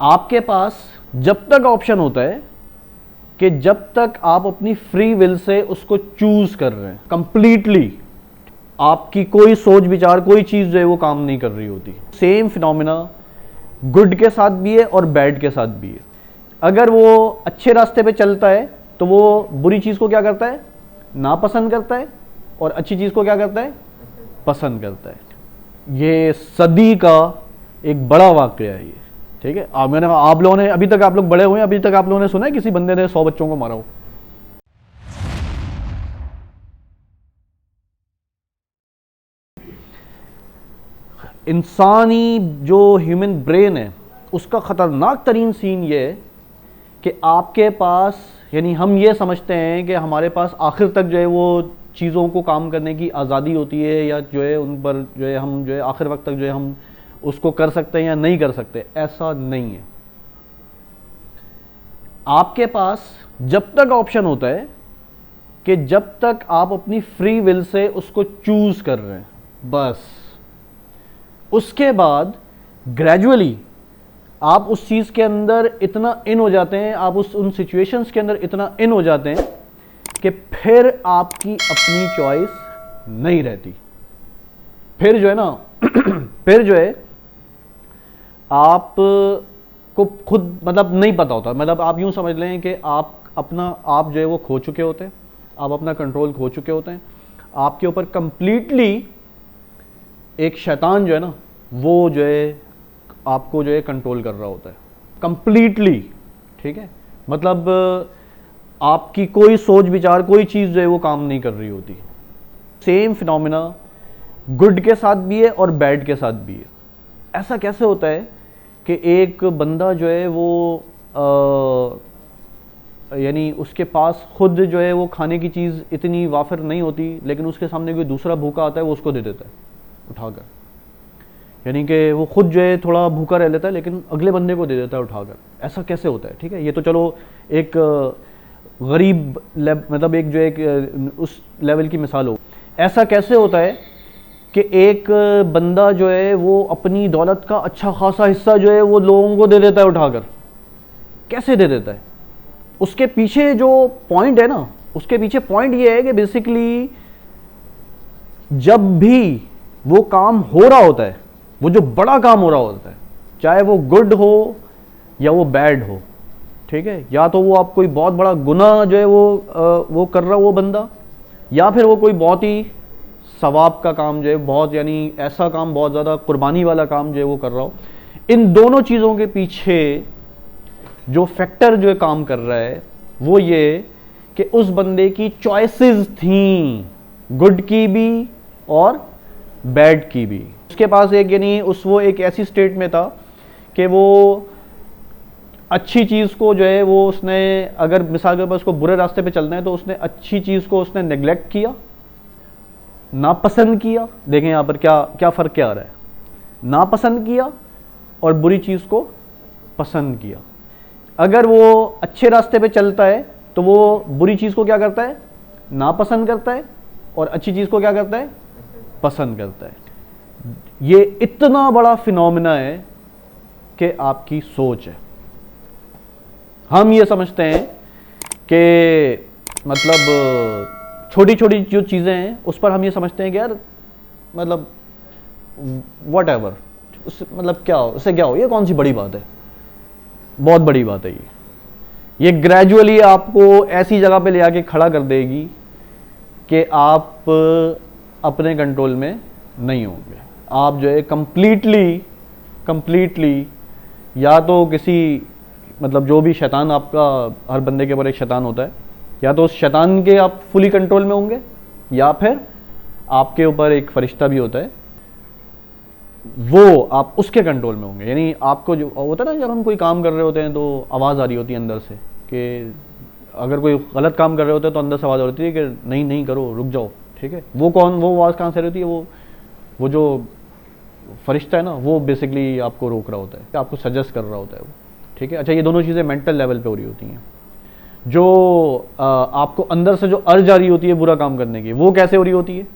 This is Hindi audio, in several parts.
आपके पास जब तक ऑप्शन होता है कि जब तक आप अपनी फ्री विल से उसको चूज कर रहे हैं, कंप्लीटली आपकी कोई सोच विचार कोई चीज जो है वो काम नहीं कर रही होती। सेम फिनोमिना गुड के साथ भी है और बैड के साथ भी है। अगर वो अच्छे रास्ते पे चलता है तो वो बुरी चीज को क्या करता है, नापसंद करता है, और अच्छी चीज को क्या करता है, पसंद करता है। ये सदी का एक बड़ा वाकया है ये, ठीक है। आप लोगों ने अभी तक, आप लोग बड़े हुए हैं, अभी तक आप लोगों ने सुना है किसी बंदे ने 100 बच्चों को मारा हो? इंसानी जो ह्यूमन ब्रेन है उसका खतरनाक तरीन सीन ये है कि आपके पास, यानी हम ये समझते हैं कि हमारे पास आखिर तक जो है वो चीज़ों को काम करने की आज़ादी होती है, या जो है उन पर जो है हम जो है आखिर वक्त तक जो है हम उसको कर सकते हैं या नहीं कर सकते। ऐसा नहीं है। आपके पास जब तक ऑप्शन होता है कि जब तक आप अपनी फ्री विल से उसको चूज कर रहे हैं, बस उसके बाद ग्रेजुअली आप उस चीज़ के अंदर इतना इन हो जाते हैं, आप उन सिचुएशंस के अंदर इतना इन हो जाते हैं कि फिर आपकी अपनी चॉइस नहीं रहती। फिर जो है ना फिर जो है आप को खुद मतलब नहीं पता होता। मतलब आप यूं समझ लें कि आप जो है वो खो चुके होते हैं, आप अपना कंट्रोल खो चुके होते हैं। आपके ऊपर कंप्लीटली एक शैतान जो है ना वो जो है आपको जो है कंट्रोल कर रहा होता है कंप्लीटली, ठीक है। मतलब आपकी कोई सोच विचार कोई चीज़ जो है वो काम नहीं कर रही होती। सेम फिनोमिना गुड के साथ भी है और बैड के साथ भी है। ऐसा कैसे होता है कि एक बंदा जो है वो यानी उसके पास खुद जो है वो खाने की चीज़ इतनी वाफिर नहीं होती, लेकिन उसके सामने कोई दूसरा भूखा आता है वो उसको दे देता है उठाकर। यानी कि वो खुद जो है थोड़ा भूखा रह लेता है लेकिन अगले बंदे को दे देता है उठाकर। ऐसा कैसे होता है, ठीक है। ये तो चलो एक गरीब मतलब एक जो एक उस लेवल की मिसाल हो। ऐसा कैसे होता है कि एक बंदा जो है वो अपनी दौलत का अच्छा खासा हिस्सा जो है वो लोगों को दे देता है उठाकर? कैसे दे देता है? उसके पीछे जो पॉइंट है ना, उसके पीछे पॉइंट ये है कि बेसिकली जब भी वो काम हो रहा होता है, वो जो बड़ा काम हो रहा होता है, चाहे वो गुड हो या वो बैड हो, ठीक है, या तो वो आप कोई बहुत बड़ा गुनाह जो है वो कर रहा हो वो बंदा, या फिर वो कोई बहुत ही सवाब का काम जो है, बहुत यानी ऐसा काम, बहुत ज़्यादा कुर्बानी वाला काम जो है वो कर रहा हो। इन दोनों चीज़ों के पीछे जो फैक्टर जो है काम कर रहा है वो ये कि उस बंदे की चॉइसेस थी, गुड की भी और बैड की भी। उसके पास एक यानी वो एक ऐसी स्टेट में था कि वो अच्छी चीज़ को जो है वो उसने, अगर मिसाल के पास उसको बुरे रास्ते पे चलना है तो उसने अच्छी चीज़ को उसने नेग्लेक्ट किया, नापसंद किया। देखें यहाँ पर क्या क्या फ़र्क क्या आ रहा है। नापसंद किया और बुरी चीज़ को पसंद किया। अगर वो अच्छे रास्ते पे चलता है तो वो बुरी चीज़ को क्या करता है, नापसंद करता है, और अच्छी चीज़ को क्या करता है, पसंद करता है। ये इतना बड़ा फिनोमिना है कि आपकी सोच है। हम ये समझते हैं कि मतलब छोटी छोटी जो चीज़ें हैं उस पर हम ये समझते हैं कि यार मतलब वट एवर, उससे मतलब क्या हो, उससे क्या हो, ये कौन सी बड़ी बात है, बहुत बड़ी बात है ये ग्रेजुअली आपको ऐसी जगह पे ले आके खड़ा कर देगी कि आप अपने कंट्रोल में नहीं होंगे। आप जो है कंप्लीटली या तो किसी मतलब जो भी शैतान, आपका हर बंदे के ऊपर एक शैतान होता है, या तो उस शैतान के आप फुली कंट्रोल में होंगे, या फिर आपके ऊपर एक फरिश्ता भी होता है वो आप उसके कंट्रोल में होंगे। यानी आपको जो होता है ना, जब हम कोई काम कर रहे होते हैं तो आवाज़ आ रही होती है अंदर से कि अगर कोई गलत काम कर रहे होते हैं तो अंदर से आवाज़ आ रही है कि नहीं करो, रुक जाओ, ठीक है। वो आवाज़ कहाँ से रहती है? वो जो फरिश्ता है ना, वो बेसिकली आपको रोक रहा होता है, आपको सजेस्ट कर रहा होता है वो, ठीक है। अच्छा, ये दोनों चीज़ें मेंटल लेवल पे हो रही होती हैं। जो आपको अंदर से जो अर्ज आ रही होती है बुरा काम करने की, वो कैसे हो रही होती है?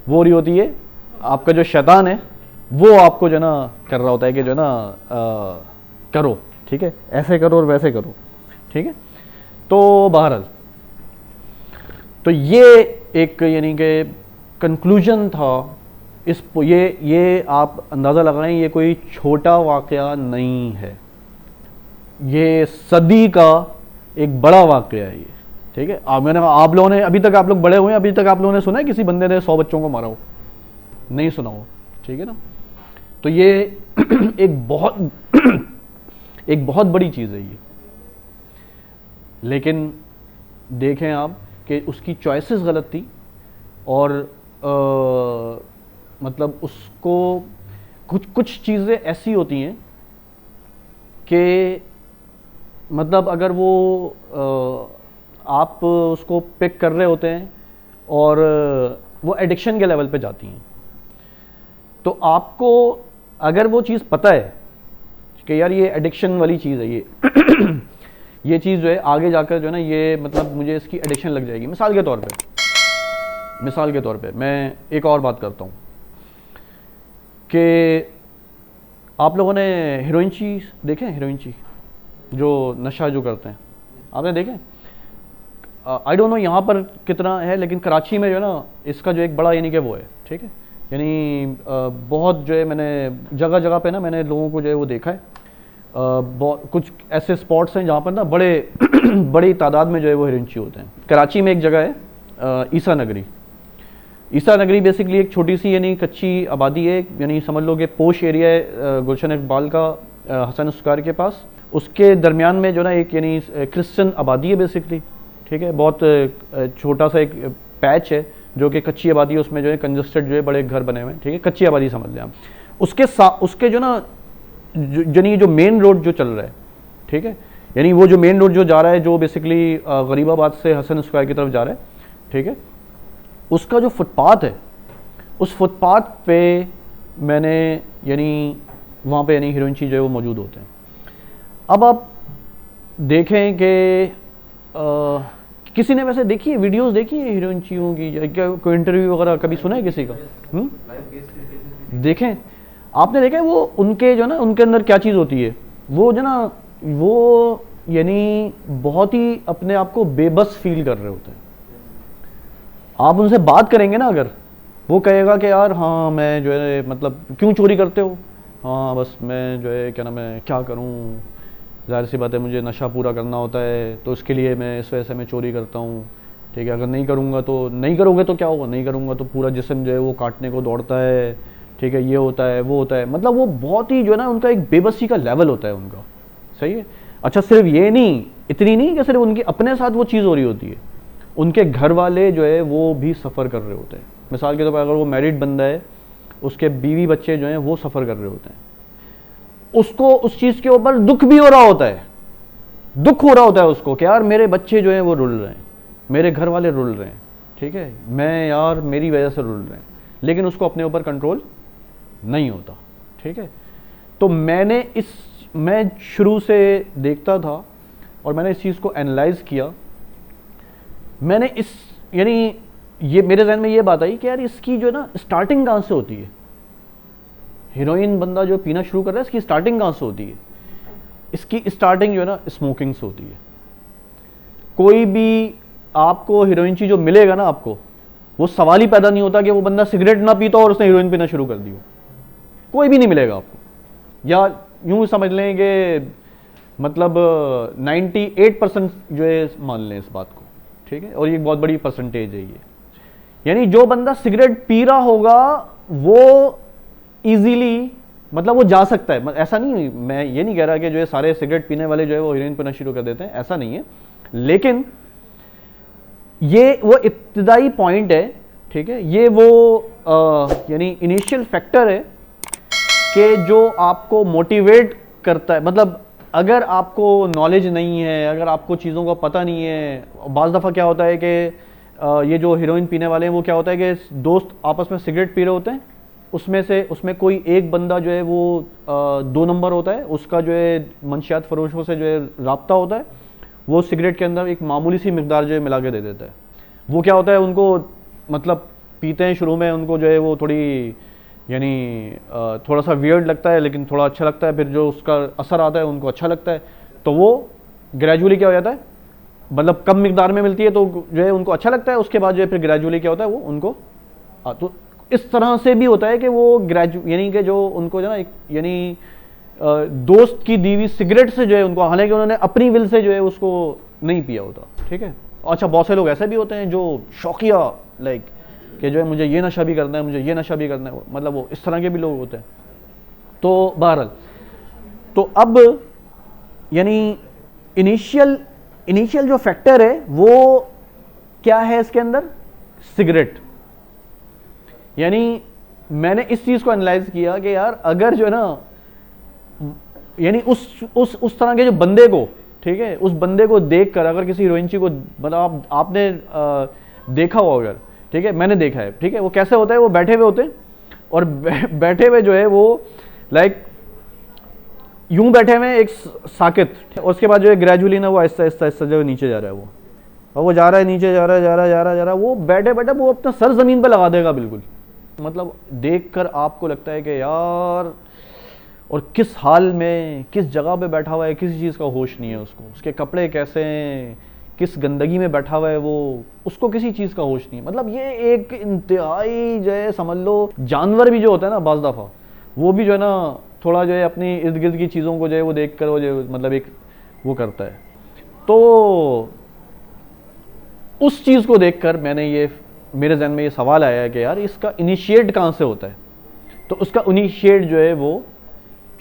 वो हो रही होती है आपका जो शैतान है वो आपको जो है ना कर रहा होता है कि जो है ना करो, ठीक है, ऐसे करो और वैसे करो, ठीक है। तो बहरहाल, तो ये एक यानी कि कंक्लूजन था इस, ये आप अंदाज़ा लगाएं, ये कोई छोटा वाक़या नहीं है, ये सदी का एक बड़ा वाक़या है ये, ठीक है। मैंने आप लोगों ने अभी तक, आप लोग बड़े हुए हैं, अभी तक आप लोगों ने सुना है किसी बंदे ने 100 बच्चों को मारा हो? नहीं सुना हो, ठीक है ना। तो ये एक बहुत बड़ी चीज़ है ये। लेकिन देखें आप कि उसकी चॉइसेस गलत थी, और मतलब उसको कुछ चीज़ें ऐसी होती हैं कि मतलब अगर वो आप उसको पिक कर रहे होते हैं और वो एडिक्शन के लेवल पे जाती हैं, तो आपको अगर वो चीज़ पता है कि यार ये एडिक्शन वाली चीज़ है, ये चीज़ जो है आगे जाकर जो है ना, ये मतलब मुझे इसकी एडिक्शन लग जाएगी। मिसाल के तौर पे मैं एक और बात करता हूँ कि आप लोगों ने हीरोइन देखे? हीरोइन जो नशा जो करते हैं, आपने देखे? आई डोंट नो यहाँ पर कितना है, लेकिन कराची में जो है ना इसका जो एक बड़ा यानी कि वो है, ठीक है। यानी बहुत जो है मैंने जगह जगह पे ना मैंने लोगों को जो है वो देखा है। कुछ ऐसे स्पॉट्स हैं जहाँ पर ना बड़े बड़ी तादाद में जो है वो हिरंची होते हैं। कराची में एक जगह है ईसा नगरी। ईसा नगरी बेसिकली एक छोटी सी यानी कच्ची आबादी है, यानी समझ लो कि पोश एरिया है गुलशन इकबाल का हसन उसकार के पास। उसके दरमियान में जो ना एक यानी क्रिश्चियन आबादी है बेसिकली, ठीक है। बहुत छोटा सा एक पैच है जो कि कच्ची आबादी है, उसमें जो है कंजस्टेड जो है बड़े घर बने हुए हैं, ठीक है। कच्ची आबादी समझ लें आप। उसके जो ना यानी जो मेन रोड जो चल रहा है, ठीक है, यानी वो जो मेन रोड जो जा रहा है जो बेसिकली गरीबाबाद से हसन स्क्वायर की तरफ जा रहा है, ठीक है, उसका जो फुटपाथ है, उस फुटपाथ पे मैंने यानी वहाँ पे यानी हीरोइनची जो है वो मौजूद होते हैं। अब आप देखें कि किसी ने वैसे देखी है वीडियोस, देखी है हीरोइनचियों की? क्या कोई इंटरव्यू वगैरह कभी सुना है किसी का? देखें, आपने देखा है वो उनके जो ना उनके अंदर क्या चीज़ होती है, वो जो ना वो यानी बहुत ही अपने आप को बेबस फील कर रहे होते हैं। आप उनसे बात करेंगे ना, अगर वो कहेगा कि यार हाँ मैं जो है मतलब क्यों चोरी करते हो, हाँ बस मैं जो है क्या नाम है क्या करूँ, ज़ाहिर सी बात है मुझे नशा पूरा करना होता है तो उसके लिए मैं इस वजह से मैं चोरी करता हूँ, ठीक है। अगर नहीं करूँगा तो नहीं करोगे तो क्या होगा, नहीं करूँगा तो पूरा जिस्म जो है वो काटने को दौड़ता है, ठीक है, ये होता है वो होता है। मतलब वो बहुत ही जो है ना उनका एक बेबसी का लेवल होता है उनका, सही है। अच्छा, सिर्फ ये नहीं, इतनी नहीं कि सिर्फ उनके अपने साथ वो चीज़ हो रही होती है, उनके घर वाले जो है वो भी सफ़र कर रहे होते हैं। मिसाल के तौर पर अगर वो मैरिड बंदा है, उसके बीवी बच्चे जो हैं वो सफ़र कर रहे होते हैं, उसको उस चीज़ के ऊपर दुख भी हो रहा होता है, दुख हो रहा होता है उसको कि यार मेरे बच्चे जो हैं वो रुल रहे हैं, मेरे घर वाले रुल रहे हैं, ठीक है, मैं यार मेरी वजह से रुल रहे हैं, लेकिन उसको अपने ऊपर कंट्रोल नहीं होता, ठीक है। तो मैं शुरू से देखता था और मैंने इस चीज़ को एनालाइज किया। मैंने यानी ये मेरे जहन में ये बात आई कि यार इसकी जो है ना स्टार्टिंग कहाँ से होती है, हीरोइन बंदा जो पीना शुरू कर रहा है इसकी स्टार्टिंग कहाँ से होती है? इसकी स्टार्टिंग जो है ना स्मोकिंग से होती है। कोई भी आपको हीरोइन चीज जो मिलेगा ना आपको, वो सवाल ही पैदा नहीं होता कि वो बंदा सिगरेट ना पीता और उसने हीरोइन पीना शुरू कर दी हो, कोई भी नहीं मिलेगा आपको। या यूं समझ लें कि मतलब 98% जो है मान लें इस बात को, ठीक है, और ये बहुत बड़ी परसेंटेज है ये। यानी जो बंदा सिगरेट पी रहा होगा वो इजीली मतलब वो जा सकता है, ऐसा नहीं, मैं ये नहीं कह रहा कि जो है सारे सिगरेट पीने वाले जो है वो हीरोइन पीना शुरू कर देते हैं, ऐसा नहीं है, लेकिन ये वो इब्तिदाई पॉइंट है, ठीक है, ये वो यानी इनिशियल फैक्टर है कि जो आपको मोटिवेट करता है। मतलब अगर आपको नॉलेज नहीं है, अगर आपको चीज़ों का पता नहीं है, बाज़ दफ़ा क्या होता है कि ये जो हीरोइन पीने वाले हैं वो क्या होता है कि दोस्त आपस में सिगरेट पी रहे होते हैं, उसमें कोई एक बंदा जो है वो 2 नंबर होता है, उसका जो है मंशियात फरोशों से जो है राब्ता होता है, वो सिगरेट के अंदर एक मामूली सी मिकदार जो है मिला के दे देता है। वो क्या होता है, उनको मतलब पीते हैं शुरू में, उनको जो है वो थोड़ी यानी थोड़ा सा वियर्ड लगता है लेकिन थोड़ा अच्छा लगता है, फिर जो उसका असर आता है उनको अच्छा लगता है, तो वो ग्रेजुअली क्या हो जाता है, मतलब कम मिकदार में मिलती है तो जो है उनको अच्छा लगता है, उसके बाद जो है फिर ग्रेजुअली क्या होता है वो उनको तो इस तरह से भी होता है कि वो यानी कि जो उनको जो ना यानी दोस्त की दी हुई सिगरेट से जो है उनको, हालांकि उन्होंने अपनी विल से जो है उसको नहीं पिया होता, ठीक है। अच्छा, बहुत से लोग ऐसे भी होते हैं जो शौकिया लाइक कि जो है मुझे ये नशा भी करना है, मुझे ये नशा भी करना है, मतलब वो इस तरह के भी लोग होते हैं। तो बहरहाल, तो अब यानी इनिशियल जो फैक्टर है वो क्या है इसके अंदर, सिगरेट। यानी मैंने इस चीज को एनालाइज किया कि यार अगर जो है ना, यानी उस तरह के जो बंदे को, ठीक है, उस बंदे को देखकर अगर किसी हीरोइनची को, मतलब आपने देखा हो अगर, ठीक है, मैंने देखा है, ठीक है, वो कैसे होता है, वो बैठे हुए होते हैं और बैठे हुए जो है वो लाइक यूं बैठे हुए एक साकित, उसके बाद जो है ग्रेजुअली ना वो आहिस्ता आहिस्ता जो नीचे जा रहा है वो, और वो जा रहा है नीचे, जा रहा है, वो बैठे बैठे वो अपना सर जमीन पे लगा देगा बिल्कुल। मतलब देखकर आपको लगता है कि यार, और किस हाल में, किस जगह पे बैठा हुआ है, किसी चीज़ का होश नहीं है उसको, उसके कपड़े कैसे हैं, किस गंदगी में बैठा हुआ है वो, उसको किसी चीज़ का होश नहीं है। मतलब ये एक इंतहाई जो है, समझ लो जानवर भी जो होता है ना बाज़ दफ़ा, वो भी जो है ना थोड़ा जो है अपनी इर्द गिर्द की चीज़ों को जो है वो देख कर वो जो मतलब एक वो करता है। तो उस चीज़ को देखकर मैंने ये, मेरे जहन में ये सवाल आया है कि यार इसका इनिशिएट कहाँ से होता है, तो उसका इनिशिएट जो है वो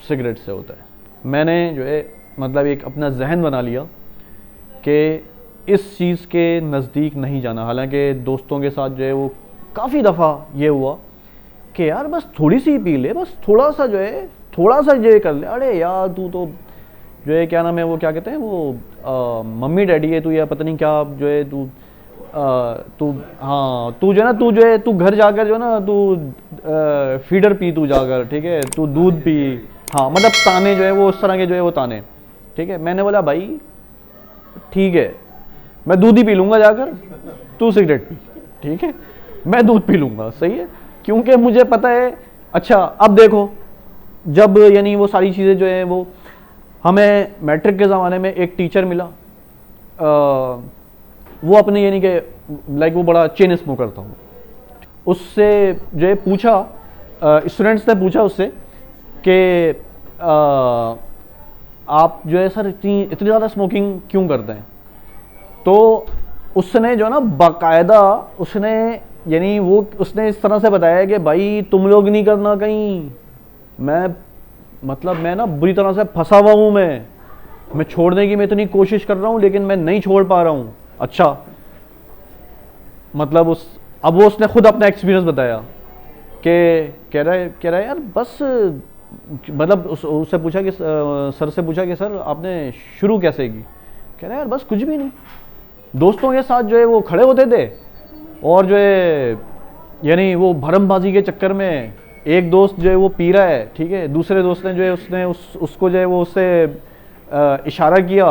सिगरेट से होता है। मैंने जो है मतलब एक अपना जहन बना लिया कि इस चीज़ के नज़दीक नहीं जाना। हालांकि दोस्तों के साथ जो है वो काफ़ी दफ़ा ये हुआ कि यार बस थोड़ी सी पी ले, बस थोड़ा सा जो है कर ले, अरे यार तू तो जो है क्या नाम है वो, क्या कहते हैं वो, मम्मी डैडी है तू, या पता नहीं क्या जो है तू, हाँ तू जो है ना, तू जो है तू घर जाकर जो है ना तू फीडर पी तू जाकर, ठीक है, तू दूध पी, हाँ मतलब ताने जो है वो उस तरह के जो है वो ताने, ठीक है। मैंने बोला भाई ठीक है, मैं दूध ही पी लूँगा जाकर, तू सिगरेट पी, ठीक है, मैं दूध पी लूँगा, सही है, क्योंकि मुझे पता है। अच्छा अब देखो, जब यानी वो सारी चीज़ें जो है वो, हमें मैट्रिक के ज़माने में एक टीचर मिला, वो अपने यानी कि लाइक वो बड़ा चेन स्मोकर था, उससे जो है पूछा, स्टूडेंट्स ने पूछा उससे कि आप जो है सर इतनी ज़्यादा स्मोकिंग क्यों करते हैं। तो उसने जो ना बाकायदा उसने यानी वो उसने इस तरह से बताया कि भाई तुम लोग नहीं करना कहीं, मैं ना बुरी तरह से फंसा हुआ हूँ, मैं छोड़ने की मैं इतनी कोशिश कर रहा हूँ लेकिन मैं नहीं छोड़ पा रहा हूँ। अच्छा मतलब अब वो उसने खुद अपना एक्सपीरियंस बताया कि कह रहा है यार बस, मतलब उससे पूछा कि सर से पूछा कि सर आपने शुरू कैसे की। कह रहा है यार बस कुछ भी नहीं, दोस्तों के साथ जो है वो खड़े होते थे और जो है यानी वो भरमबाजी के चक्कर में एक दोस्त जो है वो पी रहा है, ठीक है, दूसरे दोस्त ने जो है उसने उसको जो है वो उससे इशारा किया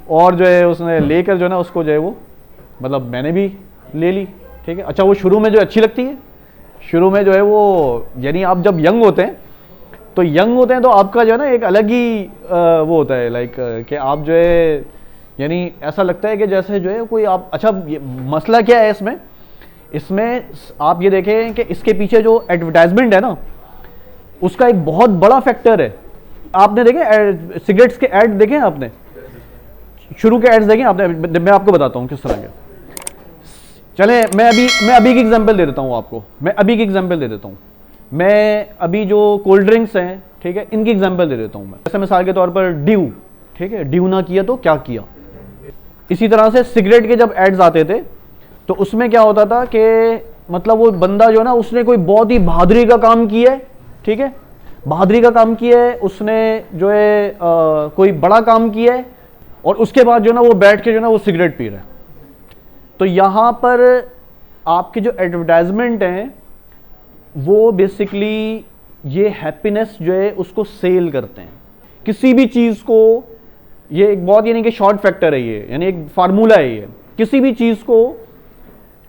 और जो है उसने लेकर जो है ना उसको जो है वो, मतलब मैंने भी ले ली, ठीक है। अच्छा वो शुरू में जो अच्छी लगती है, शुरू में जो है वो यानी आप जब यंग होते हैं तो आपका जो है ना एक अलग ही वो होता है लाइक कि आप जो है यानी ऐसा लगता है कि जैसे जो है कोई आप, अच्छा मसला क्या है इसमें आप ये देखें कि इसके पीछे जो एडवर्टाइजमेंट है ना उसका एक बहुत बड़ा फैक्टर है। आपने देखे सिगरेट्स के ऐड देखे आपने, शुरू के एड्स देखें आपने, मैं आपको बताता हूँ किस तरह के। चले मैं अभी की एग्जांपल दे देता हूँ आपको, मैं अभी जो कोल्ड ड्रिंक्स हैं, ठीक है, इनकी एग्जांपल दे देता हूँ मैं। जैसे मिसाल के तौर पर ड्यू, ठीक है, ड्यू ना किया तो क्या किया। इसी तरह से सिगरेट के जब एड्स आते थे तो उसमें क्या होता था कि मतलब वो बंदा जो है ना उसने कोई बहुत ही बहादुरी का काम किया है, ठीक है, बहादुरी का काम किया है उसने, जो है कोई बड़ा काम किया है और उसके बाद जो है ना वो बैठ के जो है ना वो सिगरेट पी रहा है। तो यहाँ पर आपके जो एडवर्टाइजमेंट हैं वो बेसिकली ये हैप्पीनेस जो है उसको सेल करते हैं, किसी भी चीज़ को। ये एक बहुत यानी कि शॉर्ट फैक्टर है ये, यानी एक फार्मूला है ये, किसी भी चीज़ को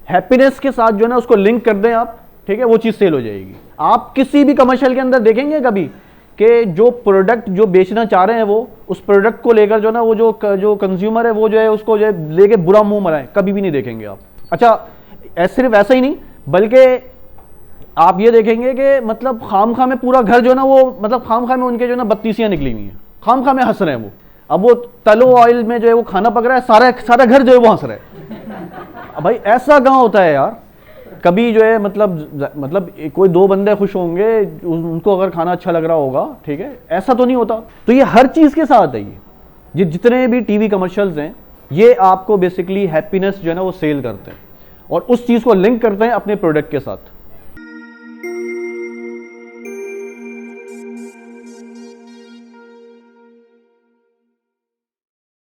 हैप्पीनेस के साथ जो है ना उसको लिंक कर दें आप, ठीक है, वो चीज़ सेल हो जाएगी। आप किसी भी कमर्शियल के अंदर देखेंगे कभी कि जो प्रोडक्ट जो बेचना चाह रहे हैं वो उस प्रोडक्ट को लेकर जो ना वो जो कंज्यूमर है वो जो है उसको जो है लेके बुरा मुंह मराए, कभी भी नहीं देखेंगे आप। अच्छा सिर्फ ऐसा ही नहीं, बल्कि आप ये देखेंगे कि मतलब खामखा में पूरा घर जो ना वो मतलब खामखा में उनके जो ना बत्तीसियां निकली हुई हैं, खामखा में हंस रहे हैं वो। अब वो तलो ऑयल में जो है वो खाना पक रहा है, सारा घर जो है वो हंस रहा है। अब भाई ऐसा कहाँ होता है यार, कभी जो है मतलब कोई दो बंदे खुश होंगे उनको अगर खाना अच्छा लग रहा होगा, ठीक है, ऐसा तो नहीं होता। तो ये हर चीज के साथ है, ये जितने भी टीवी कमर्शियल्स हैं ये आपको बेसिकली हैप्पीनेस जो है ना वो सेल करते हैं और उस चीज को लिंक करते हैं अपने प्रोडक्ट के साथ।